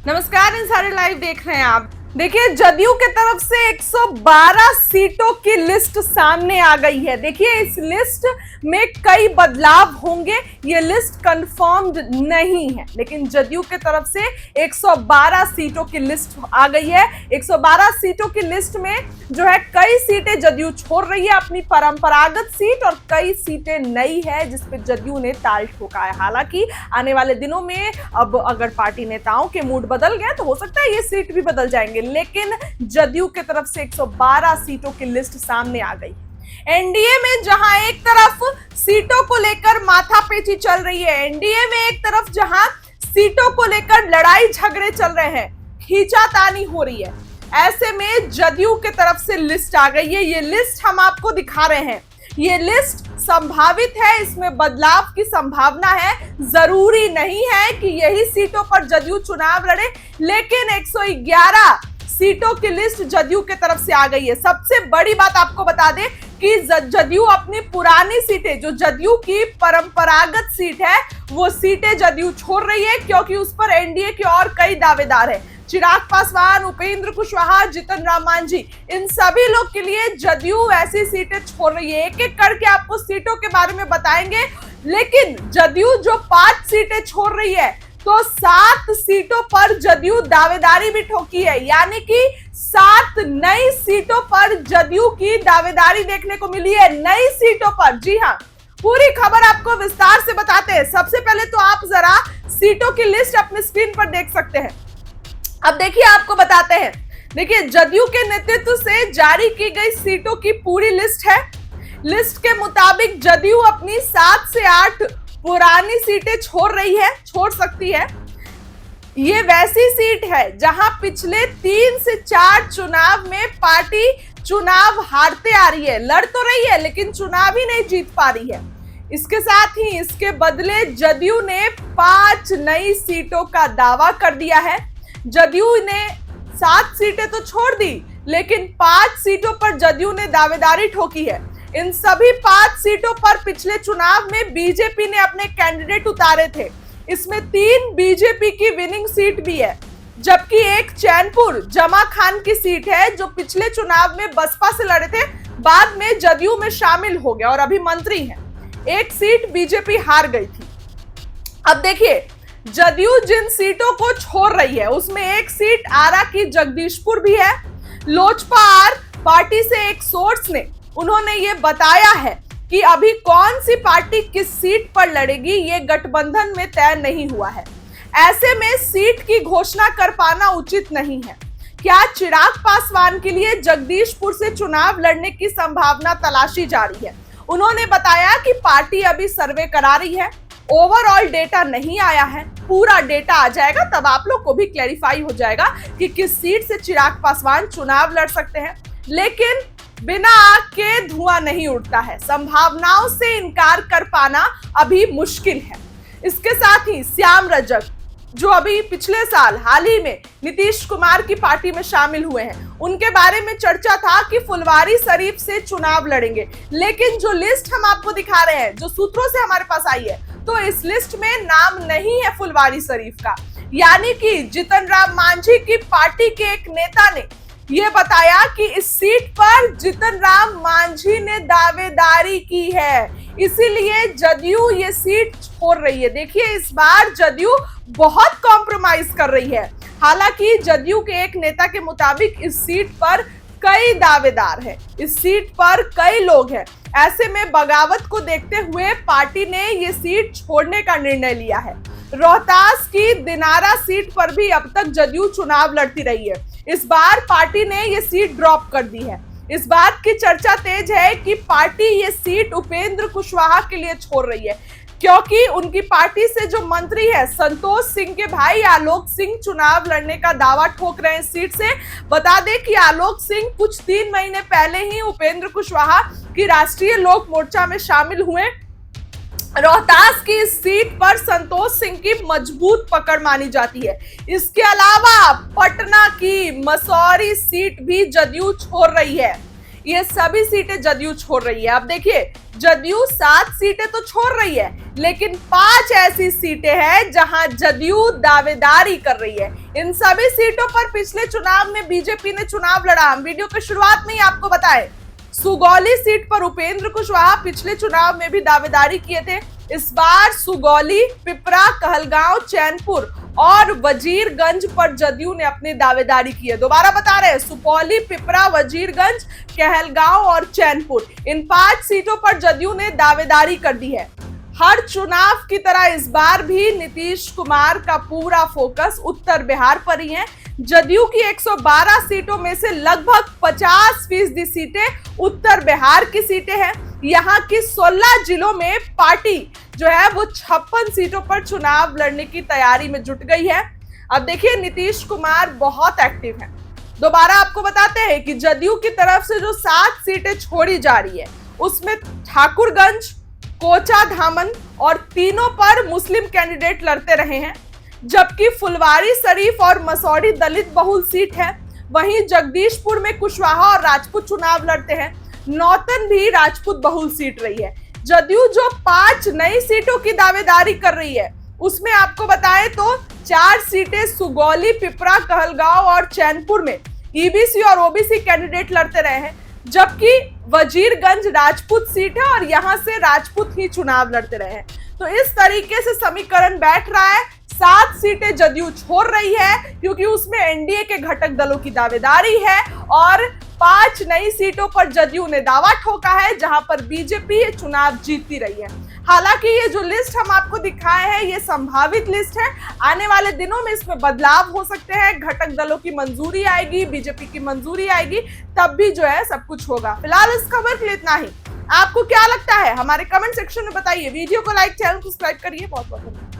नमस्कार, insider live देख रहे हैं आप। देखिए, जदयू के तरफ से 112 सीटों की लिस्ट सामने आ गई है। देखिए, इस लिस्ट में कई बदलाव होंगे, ये लिस्ट कंफर्म्ड नहीं है, लेकिन जदयू के तरफ से 112 सीटों की लिस्ट आ गई है। 112 सीटों की लिस्ट में जो है कई सीटें जदयू छोड़ रही है, अपनी परंपरागत सीट, और कई सीटें नई है जिसपे जदयू ने ताल ठोका है। हालांकि आने वाले दिनों में अब अगर पार्टी नेताओं के मूड बदल गए तो हो सकता है ये सीट भी बदल जाएंगे, लेकिन जदयू की तरफ से 112 सीटों की लिस्ट सामने आ गई। एनडीए में जहां एक तरफ सीटों को लेकर माथापेची चल रही है, एनडीए में एक तरफ जहां सीटों को लेकर लड़ाई झगड़े चल रहे हैं, खींचातानी हो रही है, ऐसे में जदयू की तरफ से लिस्ट आ गई है। ये लिस्ट हम आपको दिखा रहे हैं। ये लिस्ट संभावित है, इसमें बदलाव की संभावना है। जरूरी नहीं है कि यही सीटों पर जदयू चुनाव लड़े, लेकिन 111 सीटों की लिस्ट जदयू की तरफ से आ गई है। सबसे बड़ी बात आपको बता दें कि जदयू अपनी पुरानी सीटें, जो जदयू की परंपरागत सीट है, वो सीटें जदयू छोड़ रही है, क्योंकि उस पर एनडीए के और कई दावेदार हैं। चिराग पासवान, उपेंद्र कुशवाहा, जीतन राम मांझी, इन सभी लोग के लिए जदयू ऐसी सीटें छोड़ रही है। एक एक करके आपको सीटों के बारे में बताएंगे, लेकिन जदयू जो 5 सीटें छोड़ रही है, तो 7 सीटों पर जदयू दावेदारी भी ठोकी है, यानी कि 7 नई सीटों पर जदयू की दावेदारी देखने को मिली है। नई सीटों पर, जी हाँ, पूरी खबर आपको विस्तार से बताते हैं। सबसे पहले तो आप जरा सीटों की लिस्ट अपने स्क्रीन पर देख सकते हैं। अब देखिए, आपको बताते हैं। देखिए, जदयू के नेतृत्व से जारी की गई सीटों की पूरी लिस्ट है। लिस्ट के मुताबिक जदयू अपनी 7 से 8 पुरानी सीटें छोड़ सकती है। ये वैसी सीट है जहां पिछले 3 से 4 चुनाव में पार्टी चुनाव हारते आ रही है, लड़ तो रही है लेकिन चुनाव ही नहीं जीत पा रही है। इसके साथ ही इसके बदले जदयू ने 5 नई सीटों का दावा कर दिया है। जदयू ने 7 सीटें तो छोड़ दी, लेकिन 5 सीटों पर जदयू ने दावेदारी ठोकी है। इन सभी 5 सीटों पर पिछले चुनाव में बीजेपी ने अपने कैंडिडेट उतारे थे। इसमें 3 बीजेपी की विनिंग सीट भी है, जबकि एक चैनपुर जमा खान की सीट है, जो पिछले चुनाव में बसपा से लड़े थे, बाद में जदयू में शामिल हो गया और अभी मंत्री हैं। एक सीट बीजेपी हार गई थी। अब देखिए, जदयू जिन सीटों को छोड़ रही है, उसमें एक सीट आरा की जगदीशपुर भी है। लोजपा आर पार्टी से एक सोर्स ने उन्होंने ये बताया है कि अभी कौन सी पार्टी किस सीट पर लड़ेगी, ये गठबंधन में तय नहीं हुआ है। ऐसे में सीट की घोषणा कर पाना उचित नहीं है। क्या चिराग पासवान के लिए जगदीशपुर से चुनाव लड़ने की संभावना तलाशी जा रही है। उन्होंने बताया कि पार्टी अभी सर्वे करा रही है, ओवरऑल डेटा नहीं आया है, पूरा डेटा आ जाएगा तब आप लोग को भी क्लैरिफाई हो जाएगा कि किस सीट से चिराग पासवान चुनाव लड़ सकते हैं। लेकिन बिना आग के धुआं नहीं उड़ता है, संभावनाओं से इनकार कर पाना अभी मुश्किल है। इसके साथ ही श्याम रजक, जो अभी पिछले साल हाल ही में नीतीश कुमार की पार्टी में शामिल हुए हैं, उनके बारे में चर्चा था कि फुलवारी शरीफ से चुनाव लड़ेंगे, लेकिन जो लिस्ट हम आपको दिखा रहे हैं, जो सूत्रों से हमारे पास आई है, तो इस लिस्ट में नाम नहीं है फुलवारी शरीफ का। यानी कि जीतन राम मांझी की पार्टी के एक नेता ने यह बताया कि इस सीट पर जीतन राम मांझी ने दावेदारी की है, इसीलिए जदयू ये सीट छोड़ रही है। देखिए, इस बार जदयू बहुत कॉम्प्रोमाइज कर रही है। हालांकि जदयू के एक नेता के मुताबिक इस सीट पर कई दावेदार हैं, इस सीट पर कई लोग हैं। ऐसे में बगावत को देखते हुए पार्टी ने ये सीट छोड़ने का निर्णय लिया है। रोहतास की दिनारा सीट पर भी अब तक जदयू चुनाव लड़ती रही है। इस बार पार्टी ने ये सीट ड्रॉप कर दी है। इस बात की चर्चा तेज है कि पार्टी ये सीट उपेंद्र कुशवाहा के लिए छोड़ रही है, क्योंकि उनकी पार्टी से जो मंत्री है संतोष सिंह के भाई आलोक सिंह चुनाव लड़ने का दावा ठोक रहे हैं इस सीट से। बता दें कि आलोक सिंह कुछ 3 महीने पहले ही उपेंद्र कुशवाहा की राष्ट्रीय लोक मोर्चा में शामिल हुए। रोहतास की इस सीट पर संतोष सिंह की मजबूत पकड़ मानी जाती है। इसके अलावा पटना की मसौरी सीट भी जदयू छोड़ रही है। ये सभी सीटें जदयू छोड़ रही है। अब देखिए, जदयू 7 सीटें तो छोड़ रही है, लेकिन 5 ऐसी सीटें हैं जहां जदयू दावेदारी कर रही है। इन सभी सीटों पर पिछले चुनाव में बीजेपी ने चुनाव लड़ा। हम वीडियो के शुरुआत में ही आपको बताए, सुगौली सीट पर उपेंद्र कुशवाहा पिछले चुनाव में भी दावेदारी किए थे। इस बार सुगौली, पिपरा, कहलगांव, चैनपुर और वजीरगंज पर जदयू ने अपनी दावेदारी की है। दोबारा बता रहे हैं, सुपौली, पिपरा, वजीरगंज, कहलगांव और चैनपुर, इन 5 सीटों पर जदयू ने दावेदारी कर दी है। हर चुनाव की तरह इस बार भी नीतीश कुमार का पूरा फोकस उत्तर बिहार पर ही है। जदयू की 112 सीटों में से लगभग 50% सीटें उत्तर बिहार की सीटें हैं। यहाँ की 16 जिलों में पार्टी जो है वो 56 सीटों पर चुनाव लड़ने की तैयारी में जुट गई है। अब देखिए, नीतीश कुमार बहुत एक्टिव हैं। दोबारा आपको बताते हैं कि जदयू की तरफ से जो 7 सीटें छोड़ी जा रही है, उसमें ठाकुरगंज, कोचा धामन और तीनों पर मुस्लिम कैंडिडेट लड़ते रहे हैं, जबकि फुलवारी शरीफ और मसौढ़ी दलित बहुल सीट है। वहीं जगदीशपुर में कुशवाहा और राजपूत चुनाव लड़ते हैं। नौतन भी राजपूत बहुल सीट रही है। जदयू जो 5 नई सीटों की दावेदारी कर रही है, उसमें आपको बताएं तो 4 सीटें सुगौली, पिपरा, कहलगांव और चैनपुर में ईबीसी और ओबीसी कैंडिडेट लड़ते रहे हैं, जबकि वजीरगंज राजपूत सीट है और यहां से राजपूत ही चुनाव लड़ते रहे हैं। तो इस तरीके से समीकरण बैठ रहा है। 7 सीटें जदयू छोड़ रही है क्योंकि उसमें एनडीए के घटक दलों की दावेदारी है, और 5 नई सीटों पर जदयू ने दावा ठोका है जहां पर बीजेपी चुनाव जीतती रही है। हालांकि ये जो लिस्ट हम आपको दिखाए हैं, ये संभावित लिस्ट है। आने वाले दिनों में इसमें बदलाव हो सकते हैं। घटक दलों की मंजूरी आएगी, बीजेपी की मंजूरी आएगी, तब भी जो है सब कुछ होगा। फिलहाल इस खबर के लिए इतना ही। आपको क्या लगता है हमारे कमेंट सेक्शन में बताइए। वीडियो को लाइक, चैनल को सब्सक्राइब करिए। बहुत बहुत धन्यवाद।